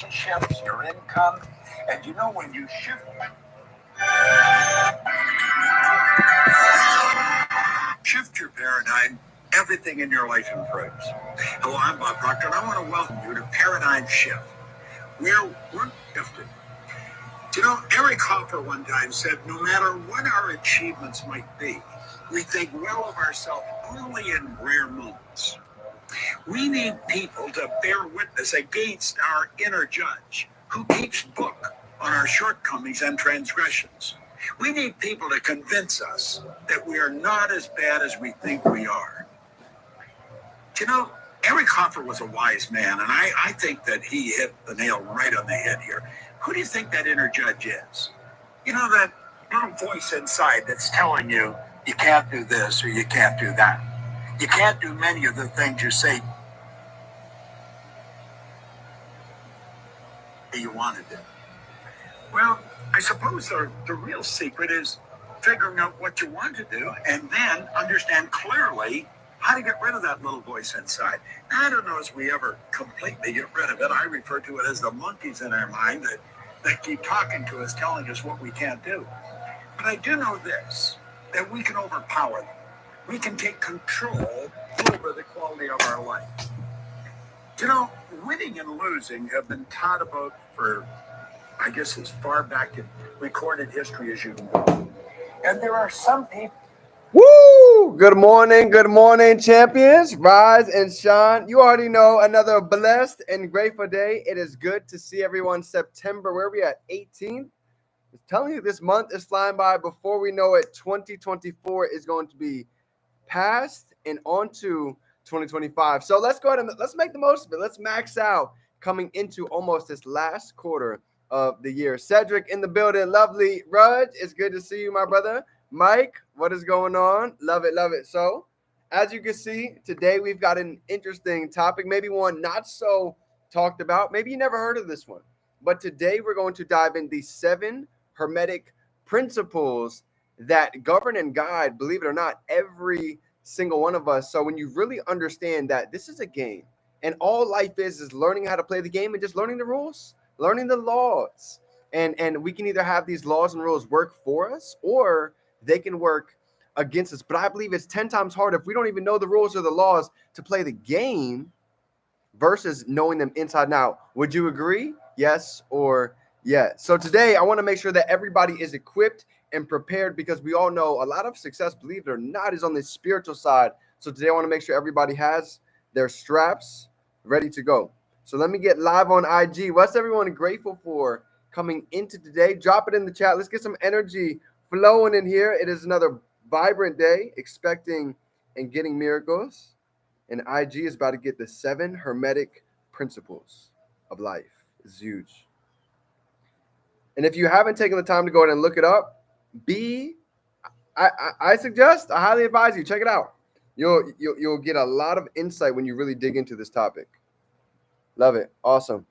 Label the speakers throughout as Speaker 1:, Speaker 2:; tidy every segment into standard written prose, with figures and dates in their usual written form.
Speaker 1: relationships, your income. And you know, when you shift your paradigm, everything in your life improves. Hello, I'm Bob Proctor, and I want to welcome you to Paradigm Shift, where we're shifted. You know, Eric Hoffer one time said, no matter what our achievements might be, we think well of ourselves only in rare moments. We need people to bear witness against our inner judge, who keeps book on our shortcomings and transgressions. We need people to convince us that we are not as bad as we think we are. You know, Eric Hoffer was a wise man, and I think that he hit the nail right on the head here. Who do you think that inner judge is? You know, that little voice inside that's telling you you can't do this or you can't do that. You can't do many of the things you say you want to do. Well, I suppose the real secret is figuring out what you want to do and then understand clearly how to get rid of that little voice inside. Now, I don't know if we ever completely get rid of it. I refer to it as the monkeys in our mind that keep talking to us, telling us what we can't do. But I do know this, that we can overpower them. We can take control over the quality of our life. You know, winning and losing have been taught about for, I guess, as far back in recorded history as you can go. And there are some people. Woo! Good morning, champions. Rise and shine. You already know, another blessed and grateful day. It is good to see everyone. September, where are we at? 18th. I'm telling you, this month is flying by. Before we know it, 2024 is going to be past and onto 2025. So let's go ahead and let's make the most of it. Let's max out coming into almost this last quarter of the year. Cedric in the building. Lovely. Rudge, it's good to see you, my brother. Mike, what is going on? Love it, love it. So, as you can see, today we've got an interesting topic, maybe one not so talked about. Maybe you never heard of this one. But today we're going to dive in the 7 hermetic principles that govern and guide, believe it or not, every single one of us. So when you really understand that this is a game and all life is learning how to play the game and just learning the rules, learning the laws. And we can either have these laws and rules work for us or they can work against us. But I believe it's 10 times harder if we don't even know the rules or the laws to play the game versus knowing them inside and out. Would you agree? Yes or yes? So today I want to make sure that everybody is equipped and prepared because we all know a lot of success, believe it or not, is on the spiritual side. So today I want to make sure everybody has their straps ready to go. So let me get live on IG. What's everyone grateful for coming into today? Drop it in the chat. Let's get some energy flowing in here. It is another vibrant day, expecting and getting miracles. And IG is about to get the 7 hermetic principles of life. It's huge. And if you haven't taken the time to go ahead and look it up, I suggest, I highly advise you, check it out. You'll get a lot of insight when you really dig into this topic. Love it. Awesome.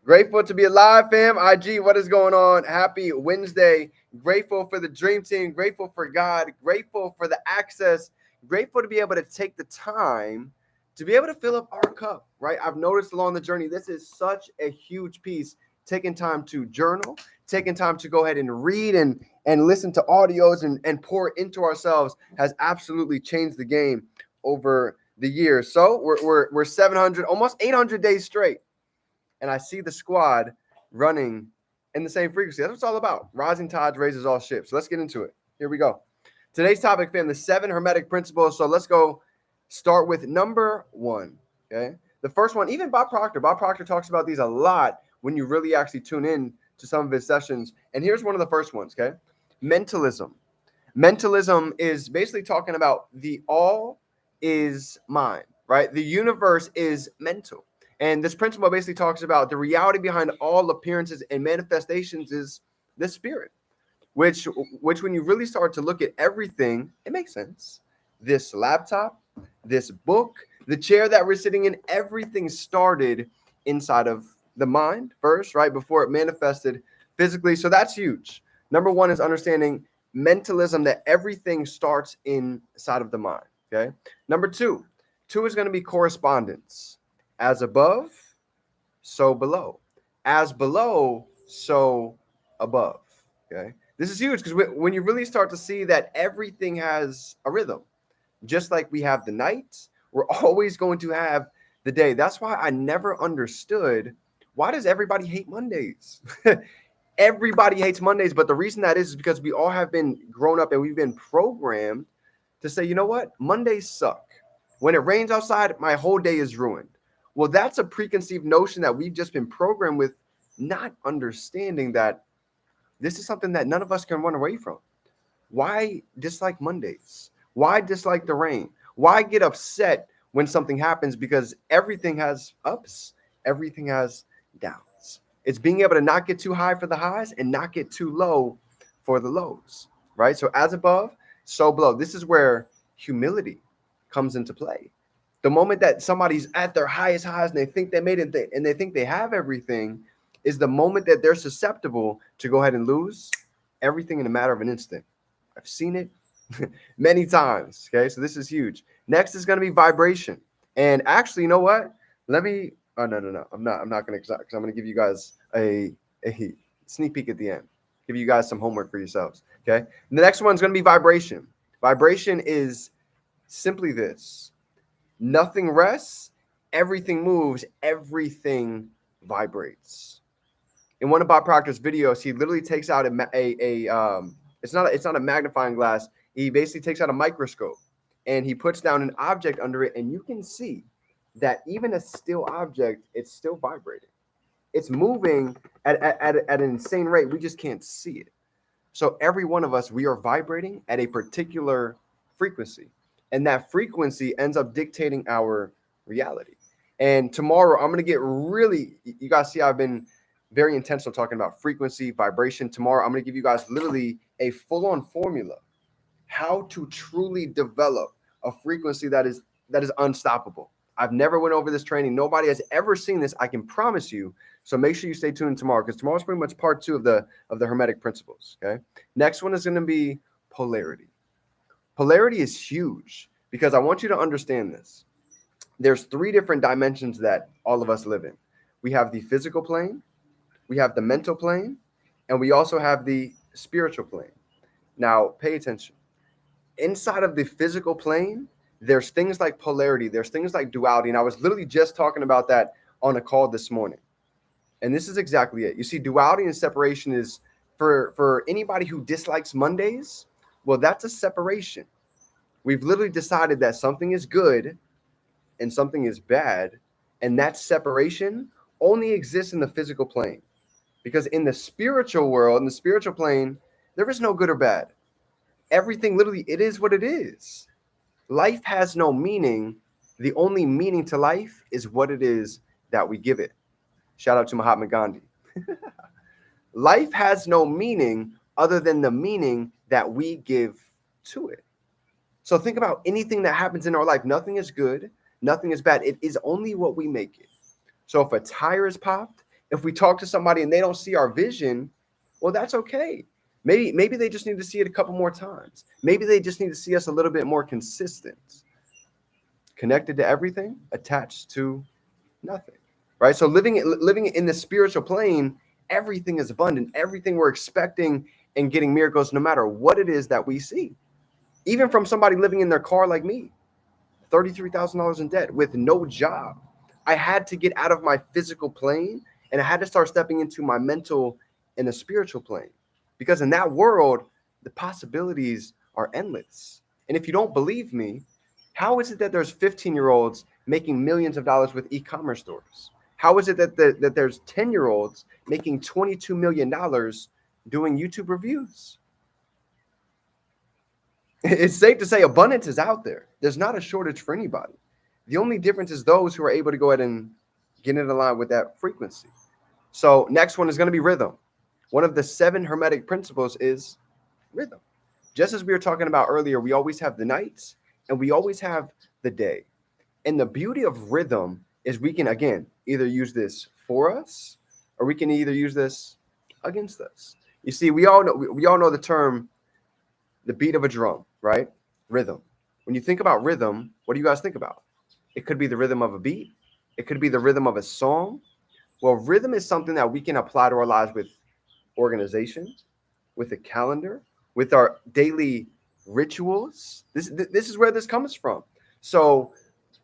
Speaker 1: Grateful to be alive, fam. IG, what is going on? Happy Wednesday. Grateful for the dream team. Grateful for God. Grateful for the access. Grateful to be able to take the time to be able to fill up our cup, right? I've noticed along the journey, this is such a huge piece. Taking time to journal, taking time to go ahead and read and listen to audios and pour into ourselves has absolutely changed the game over the years. So we're 700, almost 800 days straight. And I see the squad running in the same frequency. That's what it's all about. Rising tides raises all ships. So let's get into it. Here we go. Today's topic, fam, the 7 hermetic principles. So let's go start with number 1. Okay. The first one, even Bob Proctor talks about these a lot when you really actually tune in to some of his sessions. And here's one of the first ones, okay? Mentalism. Mentalism is basically talking about the all is mind, right? The universe is mental. And this principle basically talks about the reality behind all appearances and manifestations is the spirit, which when you really start to look at everything, it makes sense. This laptop, this book, the chair that we're sitting in, everything started inside of the mind first, right? Before it manifested physically. So that's huge. Number 1 is understanding mentalism, that everything starts inside of the mind. Okay. Number 2 is going to be correspondence. As above, so below.
Speaker 2: As below, so above. Okay. This is huge because when you really start to see that everything has a rhythm, just like we have the night, we're always going to have the day. That's why I never understood, why does everybody hate Mondays? Everybody hates Mondays, but the reason that is because we all have been grown up and we've been programmed to say, you know what? Mondays suck. When it rains outside, my whole day is ruined. Well, that's a preconceived notion that we've just been programmed with, not understanding that this is something that none of us can run away from. Why dislike Mondays? Why dislike the rain? Why get upset when something happens? Because everything has ups, everything has downs. It's being able to not get too high for the highs and not get too low for the lows, right? So as above, so below. This is where humility comes into play. The moment that somebody's at their highest highs and they think they made it and they think they have everything is the moment that they're susceptible to go ahead and lose everything in a matter of an instant. I've seen it many times. Okay, so this is huge. Next is going to be vibration. And actually, you know what? Let me. Oh no. I'm not going to because I'm going to give you guys a sneak peek at the end. Give you guys some homework for yourselves. Okay. And the next one's going to be vibration. Vibration is simply this: nothing rests, everything moves, everything vibrates. In one of Bob Proctor's videos, he literally takes out it's not a magnifying glass. He basically takes out a microscope and he puts down an object under it, and you can see that even a still object, it's still vibrating. It's moving at an insane rate. We just can't see it. So every one of us, we are vibrating at a particular frequency, and that frequency ends up dictating our reality. And tomorrow, I'm going to get really, you guys see, I've been very intentional talking about frequency, vibration. Tomorrow, I'm going to give you guys literally a full-on formula how to truly develop a frequency that is unstoppable. I've never went over this training. Nobody has ever seen this. I can promise you. So make sure you stay tuned tomorrow, because tomorrow's pretty much part 2 of the Hermetic Principles. Okay. Next one is going to be polarity. Polarity is huge because I want you to understand this. There's 3 different dimensions that all of us live in. We have the physical plane, we have the mental plane, and we also have the spiritual plane. Now, pay attention. Inside of the physical plane, there's things like polarity, there's things like duality. And I was literally just talking about that on a call this morning. And this is exactly it. You see, duality and separation is for anybody who dislikes Mondays, well, that's a separation. We've literally decided that something is good and something is bad, and that separation only exists in the physical plane. Because in the spiritual world, in the spiritual plane, there is no good or bad. Everything literally, it is what it is. Life has no meaning. The only meaning to life is what it is that we give it. Shout out to Mahatma Gandhi. Life has no meaning other than the meaning that we give to it. So think about anything that happens in our life. Nothing is good, nothing is bad. It is only what we make it. So if a tire is popped, if we talk to somebody and they don't see our vision, well, that's okay. Maybe they just need to see it a couple more times. Maybe they just need to see us a little bit more consistent. Connected to everything, attached to nothing. Right? So living in the spiritual plane, everything is abundant. Everything we're expecting and getting miracles no matter what it is that we see. Even from somebody living in their car like me, $33,000 in debt with no job. I had to get out of my physical plane and I had to start stepping into my mental and the spiritual plane. Because in that world, the possibilities are endless. And if you don't believe me, how is it that there's 15-year-olds making millions of dollars with e-commerce stores? How is it that there's 10-year-olds making $22 million doing YouTube reviews? It's safe to say abundance is out there. There's not a shortage for anybody. The only difference is those who are able to go ahead and get in line with that frequency. So next one is going to be rhythm. One of the 7 hermetic principles is rhythm. Just as we were talking about earlier, we always have the nights and we always have the day. And the beauty of rhythm is we can, again, either use this for us or we can either use this against us. You see, we all know the term, the beat of a drum, right? Rhythm. When you think about rhythm, what do you guys think about? It could be the rhythm of a beat. It could be the rhythm of a song. Well, rhythm is something that we can apply to our lives with organization, with a calendar, with our daily rituals. This is where this comes from. So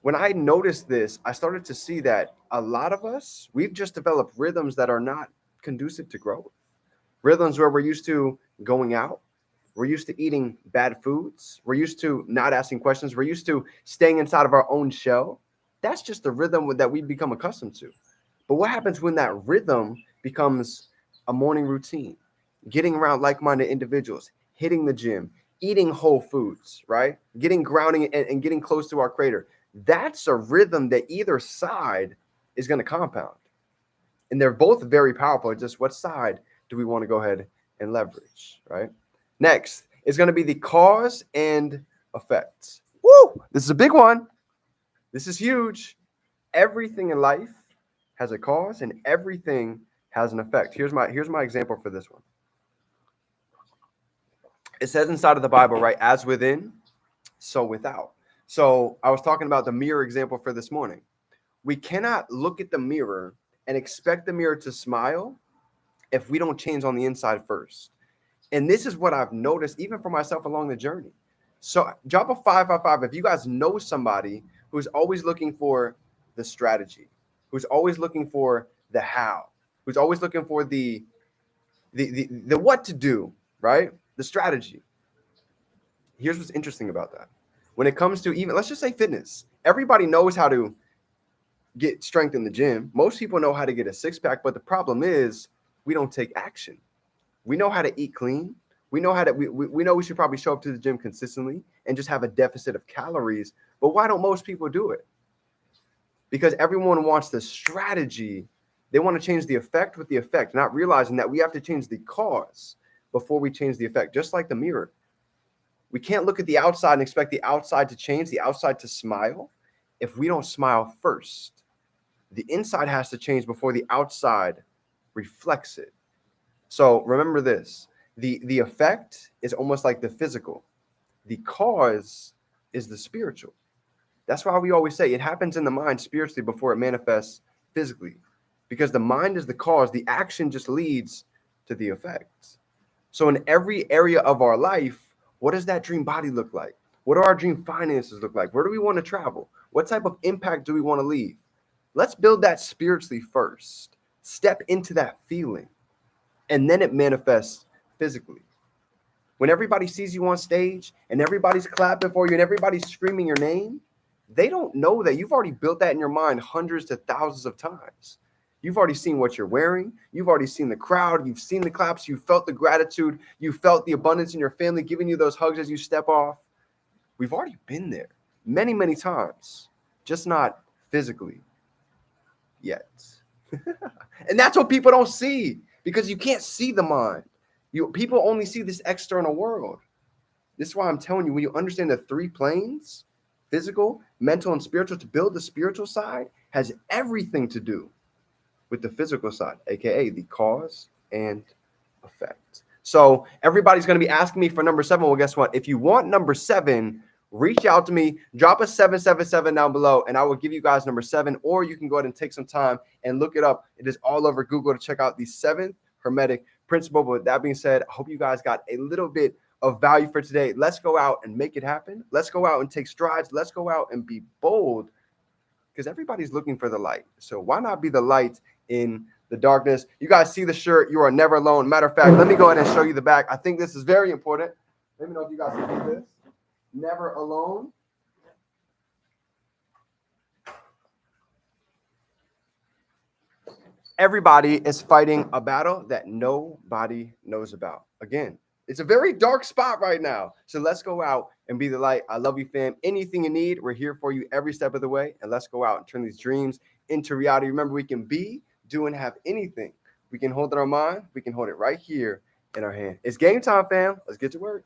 Speaker 2: when I noticed this, I started to see that a lot of us, we've just developed rhythms that are not conducive to growth. Rhythms where we're used to going out, we're used to eating bad foods, we're used to not asking questions, we're used to staying inside of our own shell. That's just the rhythm that we become accustomed to. But what happens when that rhythm becomes a morning routine? Getting around like-minded individuals, hitting the gym, eating whole foods, right? Getting grounding and getting close to our creator. That's a rhythm that either side is going to compound. And they're both very powerful. It's just what side do we want to go ahead and leverage, right? Next is going to be the cause and effect. Woo! This is a big one. This is huge. Everything in life has a cause and everything has an effect. Here's my example for this one. It says inside of the Bible, right? As within, so without. So I was talking about the mirror example for this morning. We cannot look at the mirror and expect the mirror to smile if we don't change on the inside first. And this is what I've noticed even for myself along the journey. So drop a 555 if you guys know somebody who's always looking for the strategy, who's always looking for the how, who's always looking for the what to do, right? The strategy. Here's what's interesting about that. When it comes to even, let's just say fitness, everybody knows how to get strength in the gym. Most people know how to get a six pack, but the problem is we don't take action. We know how to eat clean. We know how to, we know we should probably show up to the gym consistently and just have a deficit of calories. But why don't most people do it? Because everyone wants the strategy. They want to change the effect with the effect, not realizing that we have to change the cause before we change the effect, just like the mirror. We can't look at the outside and expect the outside to change, the outside to smile, if we don't smile first. The inside has to change before the outside reflects it. So remember this, the effect is almost like the physical. The cause is the spiritual. That's why we always say it happens in the mind spiritually before it manifests physically, because the mind is the cause. The action just leads to the effects. So in every area of our life, what does that dream body look like? What do our dream finances look like? Where do we want to travel? What type of impact do we want to leave? Let's build that spiritually first. Step into that feeling, and then it manifests physically. When everybody sees you on stage and everybody's clapping for you and everybody's screaming your name, they don't know that you've already built that in your mind hundreds to thousands of times. You've already seen what you're wearing. You've already seen the crowd. You've seen the claps. You felt the gratitude. You felt the abundance in your family giving you those hugs as you step off. We've already been there many, many times, just not physically yet. And that's what people don't see, because you can't see the mind. People only see this external world. This is why I'm telling you, when you understand the three planes, physical, mental, and spiritual, to build the spiritual side has everything to do with the physical side, aka the cause and effect. So everybody's going to be asking me for number 7. Well, guess what? If you want number 7, reach out to me, drop a 777 down below, and I will give you guys number 7. Or you can go ahead and take some time and look it up. It is all over Google to check out the 7th Hermetic Principle. But with that being said, I hope you guys got a little bit of value for today. Let's go out and make it happen. Let's go out and take strides. Let's go out and be bold, because everybody's looking for the light. So why not be the light in the darkness? You guys see the shirt, you are never alone. Matter of fact, let me go ahead and show you the back. I think this is very important. Let me know if you guys can do this. Never alone. Everybody is fighting a battle that nobody knows about. Again, it's a very dark spot right now. So let's go out and be the light. I love you, fam. Anything you need, we're here for you every step of the way. And let's go out and turn these dreams into reality. Remember, we can be, do, and have anything. We can hold it in our mind. We can hold it right here in our hand. It's game time, fam. Let's get to work.